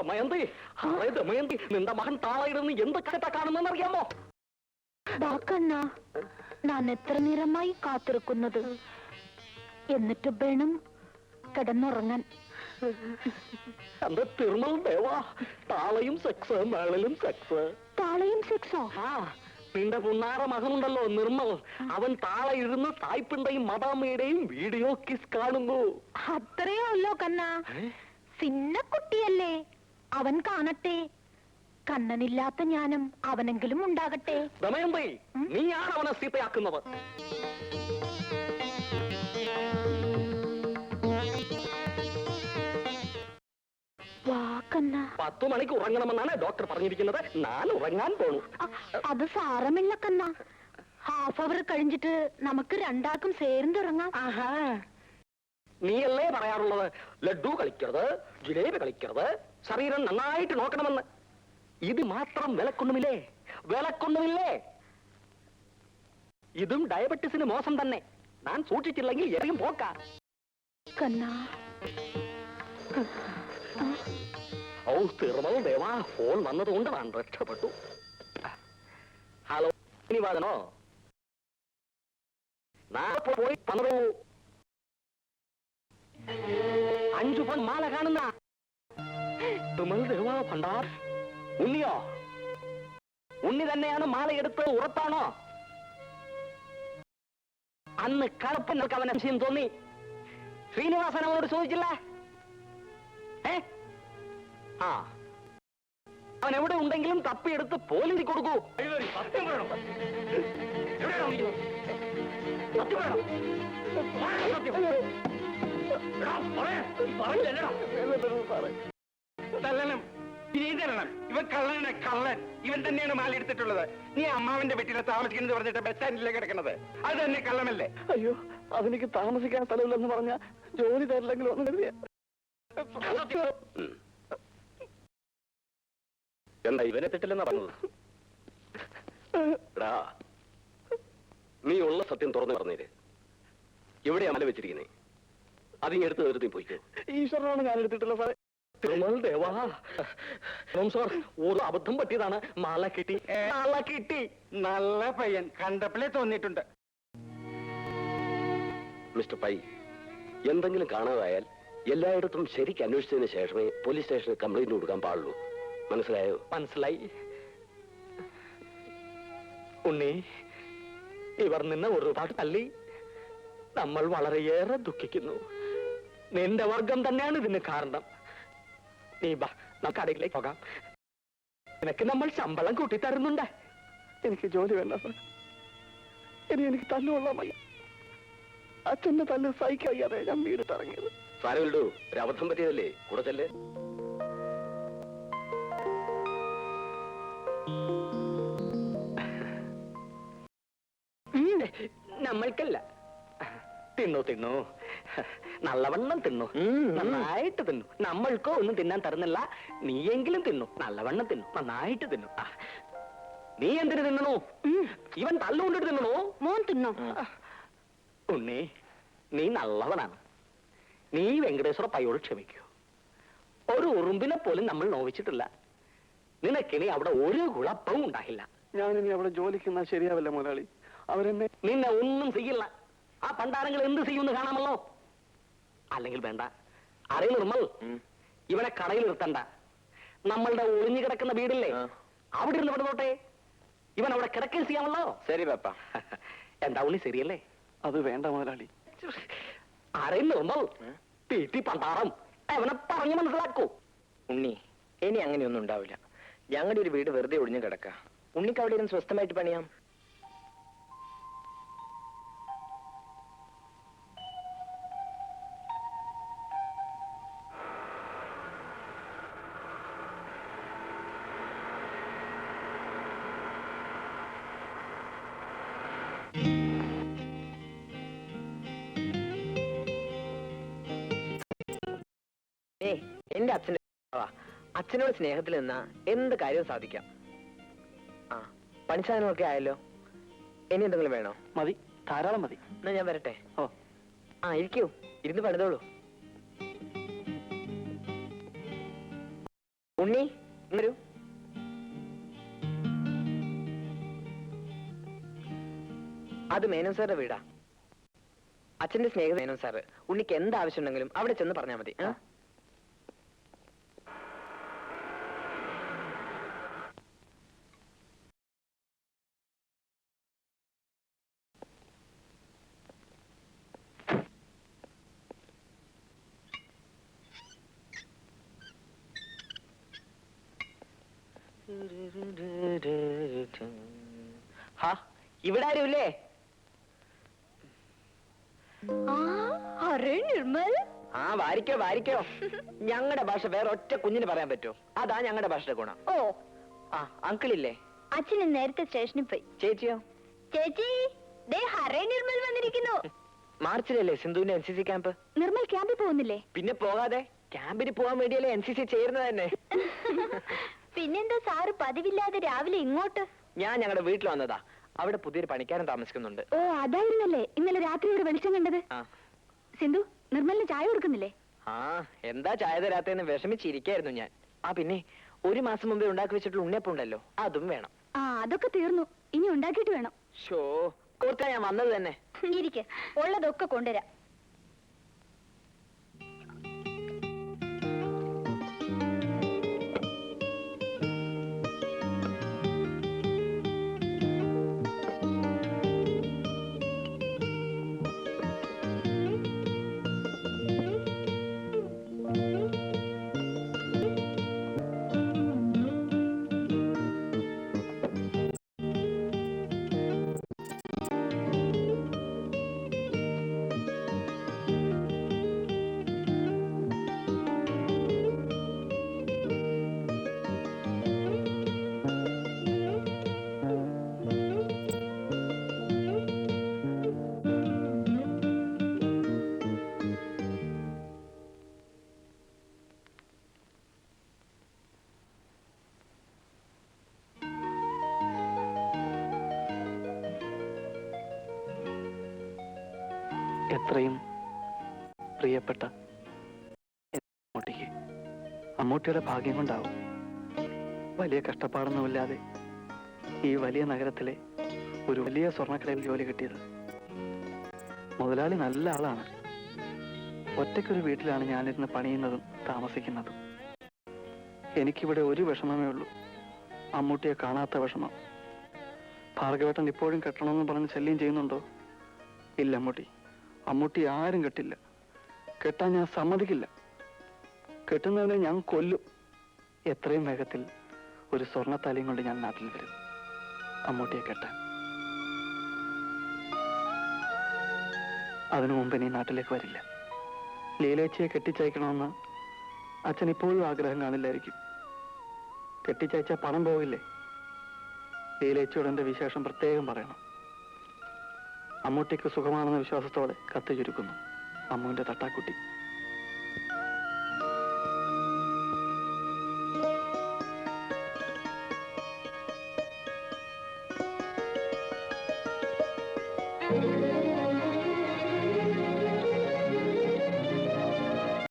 ദമയന്തി, ദമയന്തി, നിന്റെ മകൻ താളയിടുന്ന് എന്ത് കഥ കാണുന്നെന്ന് അറിയാമോ? കണ്ണ, ഞാൻ എത്ര നേരമായി കാത്തിരിക്കുന്നത്. എന്നിട്ട് വേണം കിടന്നുറങ്ങാൻ. എന്റെ തിരുമൽ ദേവാ, താളയും സെക്സ്, മേളലും സെക്സ്. താളയും സെക്സോ? ആ, നിന്റെ പുന്നാറ മകനുണ്ടല്ലോ നിർമ്മൽ, അവൻ താളയിരുന്ന് സായിപ്പിന്റെയും മദാമ്മയുടെയും വീഡിയോ കിസ് കാണുന്നു. അത്രയോ ഉള്ളോ കണ്ണ? സിന്ന കുട്ടിയല്ലേ, അവൻ കാണട്ടെ. കണ്ണനില്ലാത്ത ജ്ഞാനം അവനെങ്കിലും ഉണ്ടാകട്ടെ. ദമയന്തി, നീയാണ് അവനെ സീതയാക്കുന്നത്. വാ കണ്ണ. 10 മണിക്ക് ഉറങ്ങണമെന്നാണ് ഡോക്ടർ പറഞ്ഞിരിക്കുന്നത്. ഞാൻ ഉറങ്ങാൻ പോണു. അത് സാരമില്ല കണ്ണ, ഹാഫ് അവർ കഴിഞ്ഞിട്ട് നമുക്ക് രണ്ടാക്കും ചേർന്നിറങ്ങാം. നീയല്ലേ പറയാറുള്ളത് ലഡ്ഡു കളിക്കരുത്, ജിലേബി കളിക്കരുത്, ശരീരം നന്നായിട്ട് നോക്കണമെന്ന്. ഇത് മാത്രം വിലക്കൊന്നുമില്ലേ? വിലക്കൊന്നുമില്ലേ? ഇതും ഡയബറ്റീസിന് മോശം തന്നെ. ഞാൻ സൂക്ഷിച്ചില്ലെങ്കിൽ എറിയും പോക്കാ. കണ്ണ. ഓ തിരുമൽ ദേവാ, ഫോൺ വന്നതുകൊണ്ട് ഞാൻ രക്ഷപ്പെട്ടു. ഹലോ ശ്രീനിവാസനോ? പോയി തന്നോ 5 പൺ മാല കാണുന്ന തിരുമൽ ദേവാ ഭണ്ഡാർ. ഉണ്ണിയോ? ഉണ്ണി തന്നെയാണ് മാല എടുത്ത് ഉറപ്പാണോ? അന്ന് കറുപ്പനക്ക് അവൻ സംശയം തോന്നി. ശ്രീനിവാസൻ അവനോട് ചോദിച്ചില്ല? ആ, അവൻ എവിടെ ഉണ്ടെങ്കിലും തപ്പിയെടുത്ത് പോലീസിൽ കൊടുക്കൂ. സത്യം വേണം. ഇവൻ കള്ളനാണ്, കള്ളൻ. ഇവൻ തന്നെയാണ് മാല എടുത്തിട്ടുള്ളത്. നീ അമ്മാവന്റെ വീട്ടിലെ താമസിക്കുന്നത് പറഞ്ഞിട്ട് ബസ് സ്റ്റാൻഡിലേക്ക് കിടക്കുന്നത്, അത് തന്നെ കള്ളമല്ലേ? അയ്യോ, അതെനിക്ക് താമസിക്കാൻ സ്ഥലമില്ലെന്ന് പറഞ്ഞ ജോലി തരില്ലെങ്കിലും ഒന്ന് കരുതിയ. എന്താ ഇവനെ തെറ്റില്ലെന്നാ പറഞ്ഞത്? നീ ഉള്ള സത്യം തുറന്നു പറഞ്ഞേര്. എവിടെയാ മാല വെച്ചിരിക്കുന്നേ? അതിങ്ങ് എടുത്ത് തീർത്തി പോയിക്കോ. ഈശ്വരനാണ് ഞാൻ എടുത്തിട്ടുള്ള സാറേ. ദേവാ സാർ, ഒരു അബദ്ധം പറ്റിയതാണ്. മാല കിട്ടി, മാല കിട്ടി. നല്ല പയ്യൻ, കണ്ടപ്പോഴേ തോന്നിയിട്ടുണ്ട്. മിസ്റ്റർ പൈ, എന്തെങ്കിലും കാണാതായാൽ എല്ലായിടത്തും ശരിക്ക് അന്വേഷിച്ചതിന് ശേഷമേ പോലീസ് സ്റ്റേഷനിൽ കംപ്ലൈന്റ് കൊടുക്കാൻ പാടുള്ളൂ. മനസ്സിലായോ? മനസ്സിലായി. ഉണ്ണി, ഇവർ നിന്നെ ഒരുപാട് തല്ലി. നമ്മൾ വളരെയേറെ ദുഃഖിക്കുന്നു. നിന്റെ വർഗം തന്നെയാണ് ഇതിന് കാരണം. നീ ബാ, നമുക്ക് കടയിലേക്ക് പോകാം. നിനക്ക് നമ്മൾ ശമ്പളം കൂട്ടിത്തരുന്നുണ്ട്. എനിക്ക് ജോലി വേണ്ട സാർ. ഇനി എനിക്ക് തല്ലുകൊള്ളാൻ വയ്യ. അച്ഛന്റെ തല്ല് സഹിക്കയ്യാതെ ഞാൻ വീട് ഇറങ്ങിയത്. സാരമില്ലു, ഒരു അബദ്ധം പറ്റിയതല്ലേ, കൂടെ ചെല്ലേ. നമ്മൾക്കല്ല. തിന്നു തിന്നു, നല്ലവണ്ണം തിന്നു, നന്നായിട്ട് തിന്നു. നമ്മൾക്കോ ഒന്നും തിന്നാൻ തരുന്നില്ല. നീയെങ്കിലും തിന്നു, നല്ലവണ്ണം തിന്നു, നന്നായിട്ട് തിന്നു. നീ എന്തിനു തിന്നണോ? ഇവൻ തല്ലുകൊണ്ടിട്ട് തിന്നണോ? മോൻ തിന്നോ? ഉണ്ണി, നീ നല്ലവനാണ്. നീ വെങ്കടേശ്വര പയ്യോട് ക്ഷമിക്കൂ. ഒരു ഉറുമ്പിനെ പോലും നമ്മൾ നോവിച്ചിട്ടില്ല. നിനക്കിനി അവിടെ ഒരു കുഴപ്പവും ഉണ്ടായില്ല. ഞാനിനി അവിടെ ജോലിക്കുന്ന ശരിയാവില്ല മുതലാളി. അവരെന്നെ നിന്നെ ഒന്നും ചെയ്യില്ല. ആ പണ്ടാരങ്ങൾ എന്ത് ചെയ്യുമെന്ന് കാണാമല്ലോ. അല്ലെങ്കിൽ വേണ്ട. അറിയ നിർമ്മൽ, ഇവനെ കടയിൽ നിർത്തണ്ട. നമ്മളുടെ ഒളിഞ്ഞു കിടക്കുന്ന വീടില്ലേ, അവിടെ ഇരുന്ന് വിടുന്നോട്ടെ. ഇവൻ അവിടെ കിടക്കുകയും ചെയ്യാമല്ലോ. ശരി പാപ്പ. എന്താ ഉണ്ണി, ശരിയല്ലേ? അത് വേണ്ട മുതലാളി. അറിയ നിർമ്മൽ, തീറ്റി പണ്ടാറം. അവനെ പറഞ്ഞു മനസ്സിലാക്കൂ. ഉണ്ണി, ഇനി അങ്ങനെയൊന്നും ഉണ്ടാവില്ല. ഞങ്ങളുടെ ഒരു വീട് വെറുതെ ഒഴിഞ്ഞു കിടക്ക. ഉണ്ണിക്ക് അവിടെ ഇരുന്ന് സ്വസ്ഥമായിട്ട് പണിയാം. എന്റെ അച്ഛനോട് സ്നേഹത്തിൽ നിന്നാ എന്ത് കാര്യവും സാധിക്കാം. ആ, പണിസാധനമൊക്കെ ആയല്ലോ. ഇനി എന്തെങ്കിലും വേണോ? മതി, ധാരാളം മതി. എന്നാ ഞാൻ വരട്ടെ. ഓ, ആ, ഇരിക്കൂ, ഇരുന്ന് പണിതോളൂ. ഉണ്ണി വരൂ. അത് മേനോൻ സാറിന്റെ വീടാ. അച്ഛന്റെ സ്നേഹിത മേനോൻ സാറ്. ഉണ്ണിക്ക് എന്ത് ആവശ്യം ഉണ്ടെങ്കിലും അവിടെ ചെന്ന് പറഞ്ഞാൽ മതി. ഹാ, ഇവിടെ ആരുമില്ലേ? അരേ നിർമ്മൽ, ആ, വാരിക്കോ വാരിക്കോ. ഞങ്ങളുടെ ഭാഷ വേറെ ഒറ്റ കുഞ്ഞിന് പറയാൻ പറ്റുമോ? അതാ ഞങ്ങളുടെ ഭാഷയുടെ ഗുണം. ഓ, ആ, അങ്കിളില്ലേ? അച്ഛന് നേരത്തെ സ്റ്റേഷനിൽ പോയി. ചേച്ചിയോ? ചേച്ചി, ദേ ഹരേ നിർമ്മൽ വന്നിരിക്കുന്നു. മാർച്ചിലല്ലേ സിന്ധുവിന്റെ NCC ക്യാമ്പ്? നിർമ്മൽ ക്യാമ്പിൽ പോകുന്നില്ലേ? പിന്നെ പോകാതെ, ക്യാമ്പിന് പോകാൻ വേണ്ടിയല്ലേ NCC ചേരുന്നത് തന്നെ. പിന്നെന്താ സാറ് പതിവില്ലാതെ രാവിലെ ഇങ്ങോട്ട്? ഞാൻ ഞങ്ങളുടെ വീട്ടിൽ വന്നതാ. അവിടെ പുതിയൊരു പണിക്കാരൻ താമസിക്കുന്നുണ്ട്. ഓ, അതായിരുന്നല്ലേ ഇന്നലെ രാത്രി ഇവിടെ വെളിച്ചം കണ്ടത്. ആ സിന്ധു, നിർമ്മലിന് ചായ കൊടുക്കുന്നില്ലേ? ആ, എന്താ ചായ തരാത്തേന്ന് വിഷമിച്ചിരിക്കായിരുന്നു ഞാൻ. ആ, പിന്നെ 1 മാസം മുമ്പേ ഉണ്ടാക്കി വെച്ചിട്ടുള്ള ഉണ്ണിയപ്പം ഉണ്ടല്ലോ, അതും വേണം. ആ, അതൊക്കെ തീർന്നു. ഇനി ഉണ്ടാക്കിയിട്ട് വേണം. ഷോ, ഓർത്താ ഞാൻ വന്നത് തന്നെ. ഇരിക്കെ, ഉള്ളതൊക്കെ കൊണ്ടുവരാം. എത്രയും പ്രിയപ്പെട്ട അമ്മൂട്ടിക്ക് അമ്മൂട്ടിയുടെ ഭാഗ്യം കൊണ്ടാവും വലിയ കഷ്ടപ്പാടൊന്നുമില്ലാതെ ഈ വലിയ നഗരത്തിലെ ഒരു വലിയ സ്വർണ്ണക്കടയിൽ ജോലി കിട്ടിയത്. മുതലാളി നല്ല ആളാണ്. ഒറ്റയ്ക്കൊരു വീട്ടിലാണ് ഞാനിരുന്ന് പണിയുന്നതും താമസിക്കുന്നതും. എനിക്കിവിടെ ഒരു വിഷമമേ ഉള്ളൂ, അമ്മൂട്ടിയെ കാണാത്ത വിഷമം. ഭാർഗവേട്ടൻ ഇപ്പോഴും കെട്ടണമെന്ന് പറഞ്ഞ് ശല്യം ചെയ്യുന്നുണ്ടോ? ഇല്ല അമ്മൂട്ടി, അമ്മൂട്ടി ആരും കെട്ടില്ല. കെട്ടാൻ ഞാൻ സമ്മതിക്കില്ല. കെട്ടുന്നതിനെ ഞാൻ കൊല്ലും. എത്രയും വേഗത്തിൽ ഒരു സ്വർണ്ണത്താലിയും കൊണ്ട് ഞാൻ നാട്ടിൽ വരും അമ്മൂട്ടിയെ കെട്ടാൻ. അതിനു മുമ്പ് ഇനി നാട്ടിലേക്ക് വരില്ല. ലീലേച്ചിയെ കെട്ടിച്ചയക്കണമെന്ന് അച്ഛൻ ഇപ്പോഴും ആഗ്രഹം കാണില്ലായിരിക്കും. കെട്ടിച്ചയച്ച പണം പോകില്ലേ? ലീലേച്ചിയോട് എന്റെ വിശേഷം പ്രത്യേകം പറയണം. അമ്മൂട്ടിക്ക് സുഖമാണെന്ന വിശ്വാസത്തോടെ കത്ത് ചുരുക്കുന്നു, അമ്മുവിന്റെ തട്ടാക്കുട്ടി. Thank you.